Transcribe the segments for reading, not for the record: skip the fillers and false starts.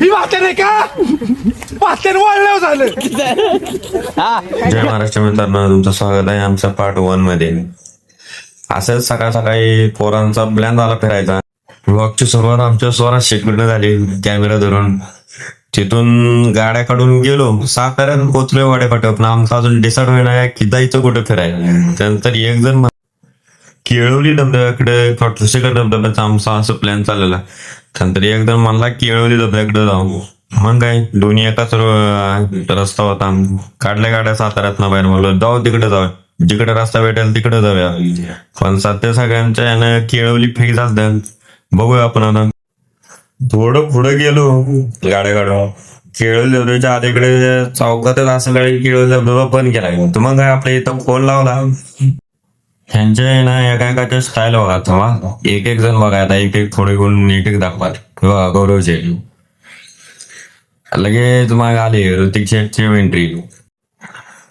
ही वाचन आहे का वाचन वाढलं झालं. जय महाराष्ट्र मित्रांनो, तुमचं स्वागत आहे आमच्या पार्ट 1 मध्ये. असंच सकाळ सकाळी पोरांचा प्लॅन झाला फिरायचा. ब्लॉगची सुरुवात आमच्या स्वरात शेकडून झाली कॅमेरा धरून. तिथून गाड्या काढून गेलो, साताऱ्यात पोचलो वाड्यापाट्यावर. आमचा अजून डिसाईड होईना की जायचं कुठं फिरायला. त्यानंतर एक जण केळवली धबधब्याकडे खडसेकर धबधब्याचा आमचा असं प्लॅन चाललेला. त्यानंतर एक जण म्हणला केळवली धबधब्याकडे जाऊ. मग काय दोन्ही एकाच रस्ता होता. काढल्या गाड्या साताऱ्यात ना बाहेर म्हणलं जाऊ तिकडे जाऊ, जिकडे रस्ता भेटेल तिकडे जाऊया. पण सध्या सगळ्यांच्या यानं केळवली फिक्स झालं. बघूया आपण आता. थोडं पुढे गेलो गाड्या काढून. केळवली धबधब्याच्या आधीकडे चौकातच असं काही केळवली धबधबा बंद केला. तर मग काय आपल्या इथं फोन लावला. ह्यांच्या ना एका स्टाईल बघा तेव्हा एक एक जण बघा. आता एक एक थोडे गुण एक एक दाखवा. गौरवचे लगेच मग आले ऋतिक शेट्टी एंट्री.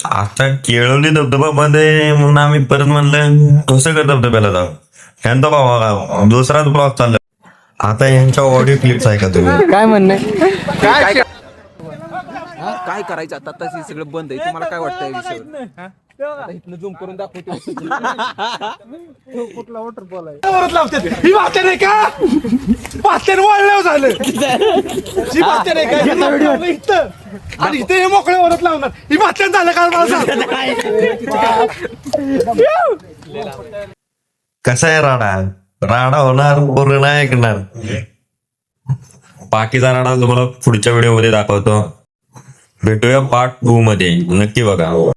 आता केळवली धबधबा मध्ये म्हणून आम्ही परत म्हणलं ठोसेकर धबधब्याला जाऊ. ह्यांचा बघा दुसराच ब्लॉग चालला. आता यांच्या ऑडिओ क्लिप्स ऐका तुम्ही. काय म्हणणं काय करायचं आता? हे सगळं बंद आहे. तुम्हाला काय वाटतं या विषयावर? इथनं झूम करून दाखवतो. कुठला वॉटरफॉल आहे? वरच लावतात. ही वाचन आहे का वाचन वाढलं झालं. ही वाचन आहे का इथं आणि इथे हे मोकळे वरच लावणार. ही वाचन झालं का मला सांग. कसा आहे राडा? राडा होणार पूर्ण नाही ऐकणार. बाकीचा राडा तुम्हाला पुढच्या व्हिडिओ मध्ये दाखवतो. भेटूया पार्ट 2 मध्ये. नक्की बघा.